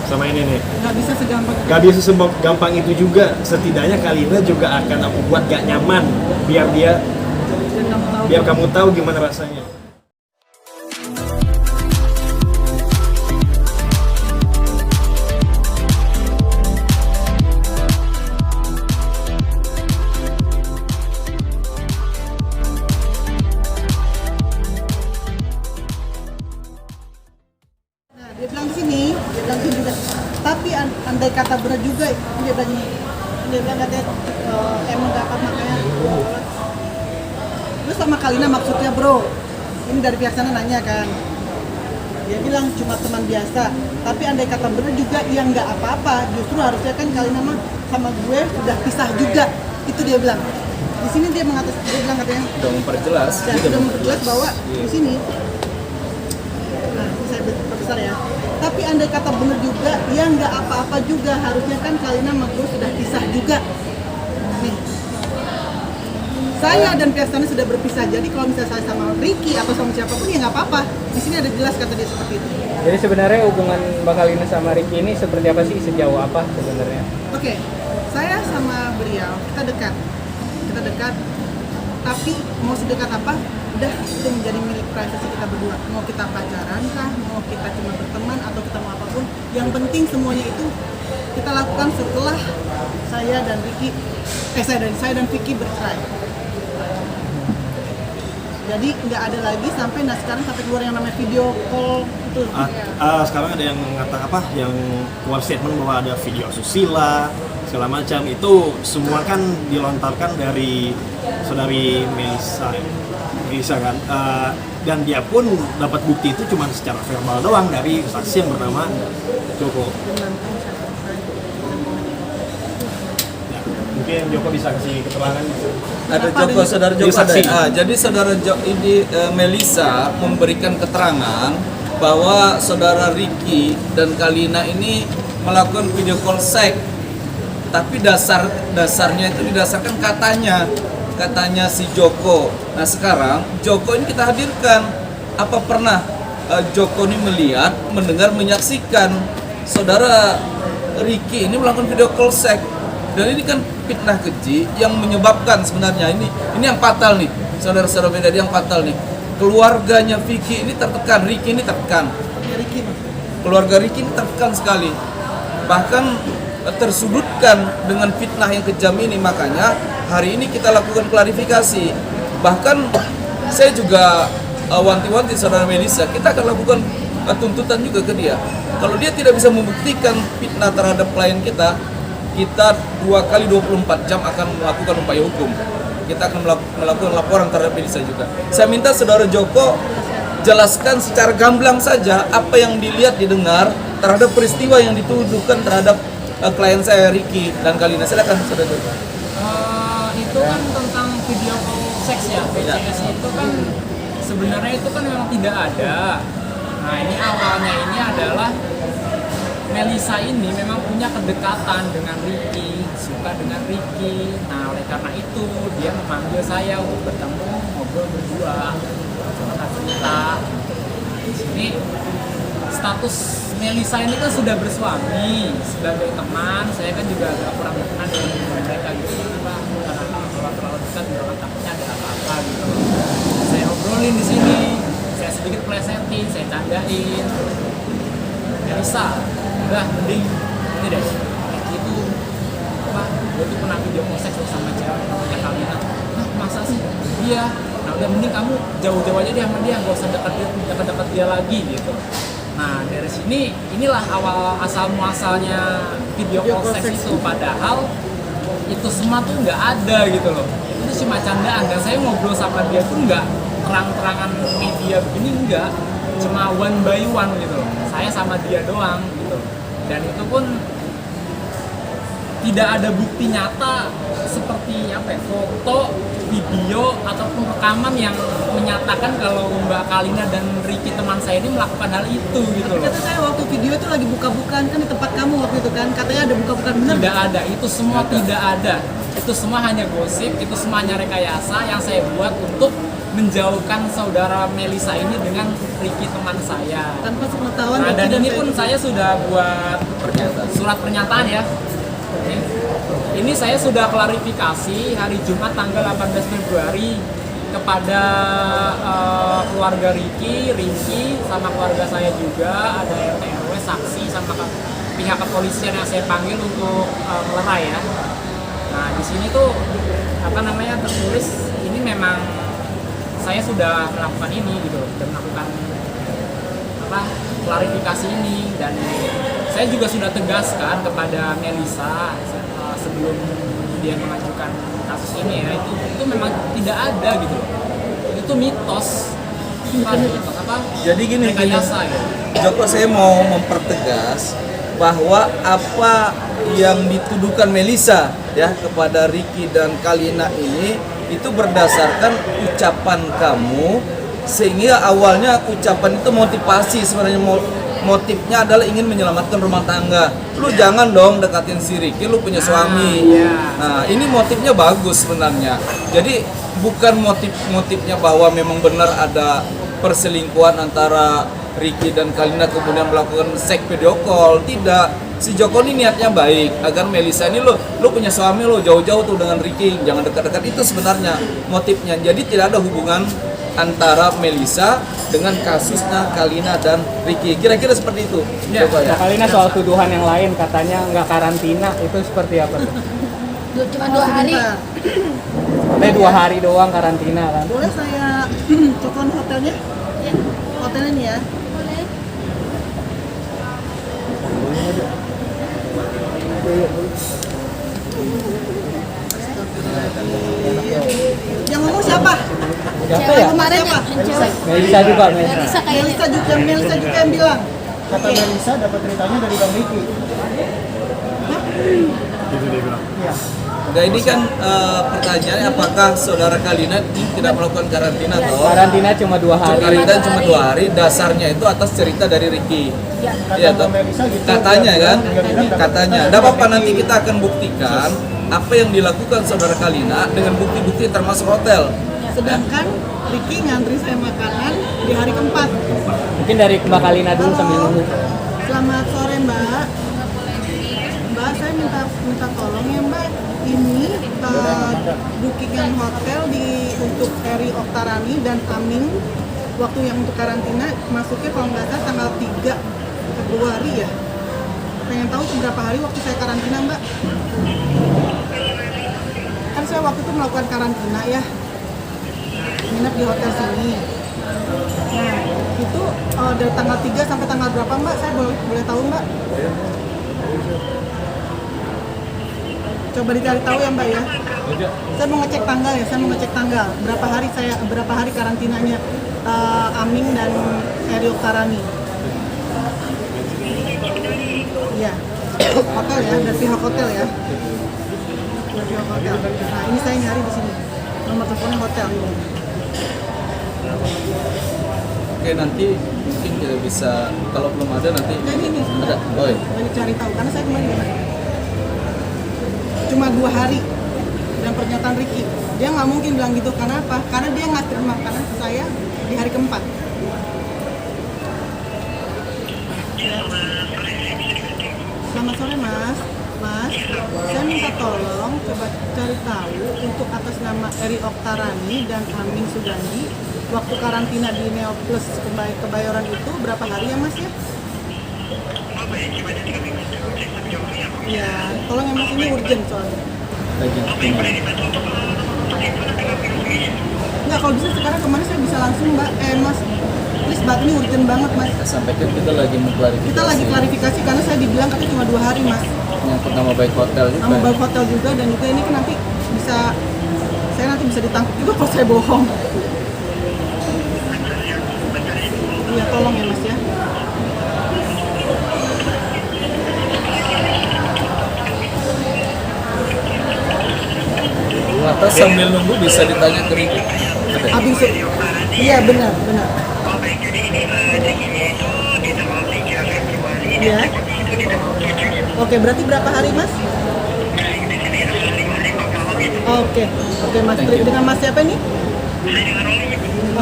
sama ini nih. Nggak bisa segampang. Gak bisa segampang itu juga. Setidaknya Kalina juga akan aku buat gak nyaman biar kamu tahu gimana rasanya. Dia bilang sini juga. Tapi andai kata benar juga, dia bilang katanya emang gak apa makanya. Lu sama Kalina maksudnya bro? Ini dari pihak sana nanya kan. Dia bilang cuma teman biasa. Tapi andai kata benar juga, ya nggak apa-apa. Justru harusnya kan Kalina mah sama gue udah pisah juga. Itu dia bilang. Di sini dia bilang katanya. Udah memperjelas. Sudah memperjelas bahwa di sini. Nah, saya besar ya. Tapi andai kata benar juga, ya nggak apa-apa juga. Harusnya kan Kalina sama gue sudah pisah juga. Nih, saya dan pihak sana sudah berpisah. Jadi kalau misalnya saya sama Ricky atau sama siapapun ya nggak apa-apa. Di sini ada jelas kata dia seperti itu. Jadi sebenarnya hubungan Mbak Kalina sama Ricky ini seperti apa sih, sejauh apa sebenarnya? Oke, saya sama beliau kita dekat. Tapi mau sedekat apa? Udah itu menjadi milik privasi kita berdua. Mau kita pacaran kah, mau kita cuma berteman atau kita mau apapun, yang penting semuanya itu kita lakukan setelah saya dan Vicky bercerai. Jadi nggak ada lagi sampai sekarang sampai keluar yang namanya video call itu. Sekarang ada yang mengatakan apa? Yang keluar statement bahwa ada video asusila segala macam. Itu semua kan dilontarkan dari saudari Melisa kan. Dan dia pun dapat bukti itu cuma secara verbal doang dari saksi yang bernama Joko. Ya, mungkin Joko bisa kasih keterangan. Ada Joko, saudara Joko ada. Jadi saudara Melisa memberikan keterangan bahwa saudara Ricky dan Kalina ini melakukan video call seks. Tapi dasarnya itu didasarkan katanya si Joko. Nah sekarang Joko ini kita hadirkan. Apa pernah Joko ini melihat, mendengar, menyaksikan saudara Ricky ini melakukan video call seks? Dan ini kan fitnah keji yang menyebabkan sebenarnya ini yang fatal nih, saudara-saudara beda yang fatal nih. Keluarganya Vicky ini tertekan, Ricky ini tertekan. Keluarga Ricky ini tertekan sekali. Bahkan tersudutkan dengan fitnah yang kejam ini. Makanya hari ini kita lakukan klarifikasi. Bahkan saya juga wanti-wanti saudara Melisa, kita akan lakukan tuntutan juga ke dia. Kalau dia tidak bisa membuktikan fitnah terhadap klien kita 2 kali 24 jam akan melakukan upaya hukum. Kita akan melakukan laporan terhadap Melisa juga. Saya minta saudara Joko jelaskan secara gamblang saja apa yang dilihat, didengar terhadap peristiwa yang dituduhkan terhadap klien saya Ricky dan Kalina. Silakan saudara Joko. Itu kan tentang video call seks ya, VCS itu kan sebenarnya itu kan memang tidak ada. Nah ini awalnya ini adalah Melisa ini memang punya kedekatan dengan Ricky, suka dengan Ricky. Nah oleh karena itu dia memanggil saya untuk bertemu, ngobrol berdua, cerita. Di sini status Melisa ini kan sudah bersuami, sebagai teman. Saya kan juga agak kurang berkenan dengan mereka gitu, karena kalau terlalu dekat orang takutnya ada apa-apa gitu. Saya obrolin di sini, saya sedikit plesetin, saya candain. Melisa, udah mending ini deh, itu apa? Gue tuh pernah video seks sama cewek namanya Kalina. Hah, masa sih? Iya. Nah udah mending kamu jauh-jauh aja deh sama dia, gak usah dekat dia lagi gitu. Nah dari sini inilah awal asal muasalnya video call seks itu. Padahal itu semua tuh nggak ada gitu loh. Itu cuma candaan, dan saya ngobrol sama dia tuh nggak terang-terangan media begini, enggak. Cuma one by one gitu loh. Saya sama dia doang gitu. Dan itu pun tidak ada bukti nyata seperti apa ya, foto, video ataupun rekaman yang menyatakan kalau Mbak Kalina dan Ricky teman saya ini melakukan hal itu gitu loh. Kata saya waktu video itu lagi buka-bukaan kan di tempat kamu waktu itu kan, katanya ada buka-bukaan, bener? Tidak ada, itu semua tidak ada. Itu semua hanya gosip, itu semua hanya rekayasa yang saya buat untuk menjauhkan saudara Melisa ini dengan Ricky teman saya. Tanpa sepengetahuan. Nah, dan ini pun saya sudah buat surat pernyataan ya. Oke. Ini saya sudah klarifikasi hari Jumat tanggal 18 Februari kepada keluarga Ricky, sama keluarga saya juga, ada RT RW, saksi, sama pihak kepolisian yang saya panggil untuk melerai ya. Nah di sini tuh tertulis ini memang saya sudah melakukan ini gitu, sudah melakukan klarifikasi ini, dan saya juga sudah tegaskan kepada Melisa sebelum dia mengajukan kasus ini ya, itu memang tidak ada gitu, itu mitos. Jadi gini, rekayasa gitu. Joko, saya mau mempertegas bahwa apa yang dituduhkan Melisa ya kepada Ricky dan Kalina ini itu berdasarkan ucapan kamu, sehingga awalnya ucapan itu motivasi, sebenarnya motifnya adalah ingin menyelamatkan rumah tangga. Lu jangan dong dekatin si Ricky, lu punya suami. Nah ini motifnya bagus sebenarnya. Jadi bukan motifnya bahwa memang benar ada perselingkuhan antara Ricky dan Kalina kemudian melakukan seks video call. Tidak. Si Joko ini niatnya baik agar Melisa ini lu punya suami, lu jauh-jauh tuh dengan Ricky, jangan dekat-dekat, itu sebenarnya motifnya. Jadi tidak ada hubungan antara Melisa dengan kasusnya Kalina dan Ricky. Kira-kira seperti itu. Ya. Joko, ya. Kalina soal tuduhan yang lain katanya nggak karantina, itu seperti apa tuh? Cuma 2 hari. Katanya 2 hari doang karantina kan? Boleh saya telepon hotelnya? Ya, Hotelnya nih ya. boleh. Yang ngomong siapa? Siapa Cewek ya? kemarin Siapa? yang cewek. Melisa juga, Melisa. Melisa kayaknya. Melisa juga yang bilang. Kata Melisa dapat ceritanya dari Bang Riki. Gitu dia bilang. Nah ini kan pertanyaannya, apakah saudara Kalina ini tidak melakukan karantina toh? Karantina cuma 2 hari. Karantina cuma 2 hari, dasarnya itu atas cerita dari Ricky. Iya toh? Katanya kan? Katanya. Tidak apa-apa, nanti kita akan buktikan apa yang dilakukan saudara Kalina dengan bukti-bukti termasuk hotel. Sedangkan Ricky ngantri saya makanan di hari keempat. Mungkin dari Mbak Kalina dulu sambil nunggu. Selamat sore Mbak. Mbak, saya minta tolong ya Mbak. Ini bookingan hotel untuk Eri Oktarani dan Aming, waktu yang untuk karantina masuknya kalau nggak salah tanggal 3 Februari ya. Pengen tahu berapa hari waktu saya karantina Mbak? Kan saya waktu itu melakukan karantina ya, nginep di hotel sini. Nah itu dari tanggal 3 sampai tanggal berapa Mbak? Saya boleh tahu Mbak? Coba dicari tahu ya Mbak ya. Saya mau ngecek tanggal, berapa hari karantinanya Aming dan Eri Oktarani. Iya, hotel ya, dari pihak hotel ya. Dari pihak hotel. Nah ini saya nyari di sini, nomor teleponnya hotel ini. Oke, nanti mungkin kita bisa, kalau belum ada nanti Ini ada. Oh iya. lagi cari tahu karena saya kemarin cuma 2 hari dan pernyataan Ricky, dia nggak mungkin bilang gitu. Karena apa? Karena dia nggak terima makanan saya di hari keempat. Selamat sore Mas. Mas, saya minta tolong coba cari tahu untuk atas nama Eri Oktarani dan Aming Sugandi, waktu karantina di Neo Plus Kebayoran itu berapa hari ya Mas ya? Ya, tolong ya Mas, ini urgent soalnya. Enggak, kalau bisa sekarang kemarin saya bisa langsung Mbak. Mas, please Mbak, ini urgent banget Mas. Sampaikan kita lagi mengklarifikasi. Kita lagi klarifikasi karena saya dibilang katanya cuma 2 hari Mas. Nyangkut nama baik hotel juga. Nama baik hotel juga, dan juga ini kan nanti saya nanti bisa ditangkap juga kalau saya bohong. Iya, tolong ya Mas ya. Atas sambil nunggu bisa ditanya ke Ricky. Abis iya benar. Iya. Oke, berarti berapa hari Mas? Oke Mas. Dengan Mas siapa nih?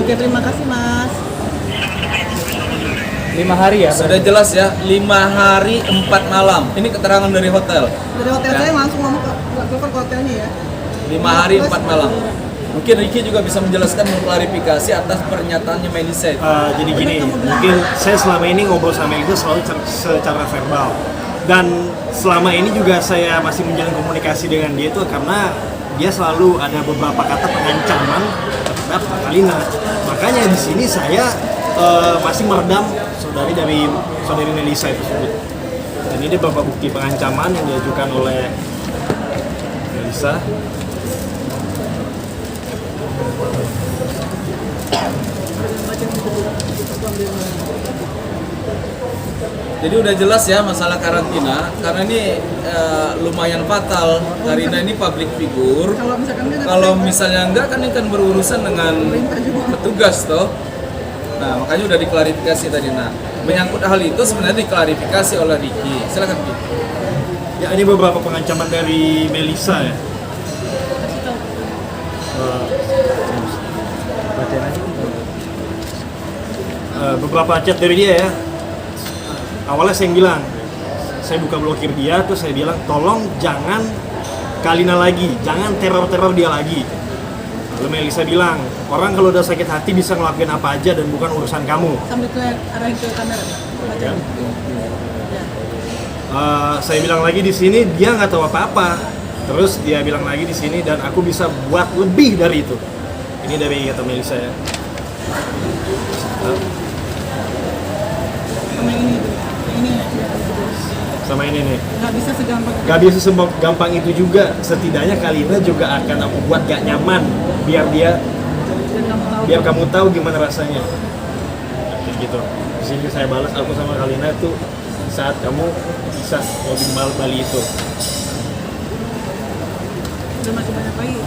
Oke, terima kasih Mas. 5 hari ya? Sudah jelas ya, 5 hari 4 malam. Ini keterangan dari hotel. Dari hotel saya langsung ngomong ke hotelnya ya. 5 hari 4 malam. Mungkin Ricky juga bisa menjelaskan, mengklarifikasi atas pernyataannya Melisa itu. Jadi gini, mungkin saya selama ini ngobrol sama itu selalu secara verbal. Dan selama ini juga saya masih menjalin komunikasi dengan dia itu karena dia selalu ada beberapa kata pengancaman terhadap Kalina. Makanya di sini saya masih meredam saudari Melisa itu tersebut. Dan ini beberapa bukti pengancaman yang diajukan oleh Melisa. Jadi udah jelas ya masalah karantina, karena ini lumayan fatal. Karina ini public figure. Kalau misalnya enggak kan ini kan berurusan dengan petugas toh. Nah makanya udah diklarifikasi tadi. Nah menyangkut hal itu sebenarnya diklarifikasi oleh Ricky. Silakan Ricky. Ya ini beberapa pengancaman dari Melisa ya. Beberapa chat dari dia ya. Awalnya saya bilang, saya buka blokir dia, terus saya bilang tolong jangan Kalina lagi, jangan teror-teror dia lagi. Lalu Melisa bilang, orang kalau udah sakit hati bisa ngelakuin apa aja dan bukan urusan kamu. Sambil ke arahin ke kamera. Baca. Saya bilang lagi di sini dia nggak tahu apa-apa. Terus dia bilang lagi di sini dan aku bisa buat lebih dari itu. Ini dari kata Melisa ya. Sama ini nih. Nggak bisa segampang. Gak bisa segampang itu juga. Setidaknya Kalina juga akan aku buat gak nyaman biar kamu tahu gimana rasanya. Kayak gitu. Di sini saya balas aku sama Kalina itu saat kamu bisa mau di Bali itu. Dan masih banyak lagi.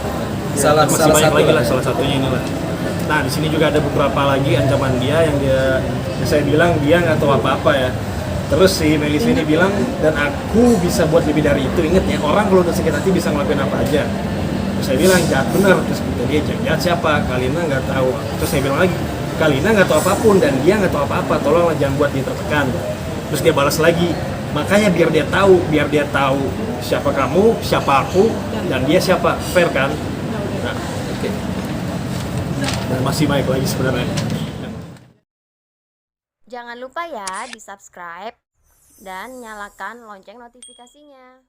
Masih banyak lagi lah, salah satunya inilah. Nah di sini juga ada beberapa lagi ancaman dia yang saya bilang dia nggak tahu apa-apa ya. Terus si Melisa ini bilang, dan aku bisa buat lebih dari itu. Ingat ya, orang kalau udah sakit hati bisa ngelakuin apa aja. Terus saya bilang, jahat bener. Terus kata dia, jahat siapa? Kalina nggak tahu. Terus saya bilang lagi, Kalina nggak tahu apapun dan dia nggak tahu apa-apa. Tolonglah jangan buat dia tertekan. Terus dia balas lagi, makanya biar dia tahu siapa kamu, siapa aku, dan dia siapa. Fair kan? Nah, oke. Dan masih baik lagi sebenarnya. Jangan lupa ya di subscribe dan nyalakan lonceng notifikasinya.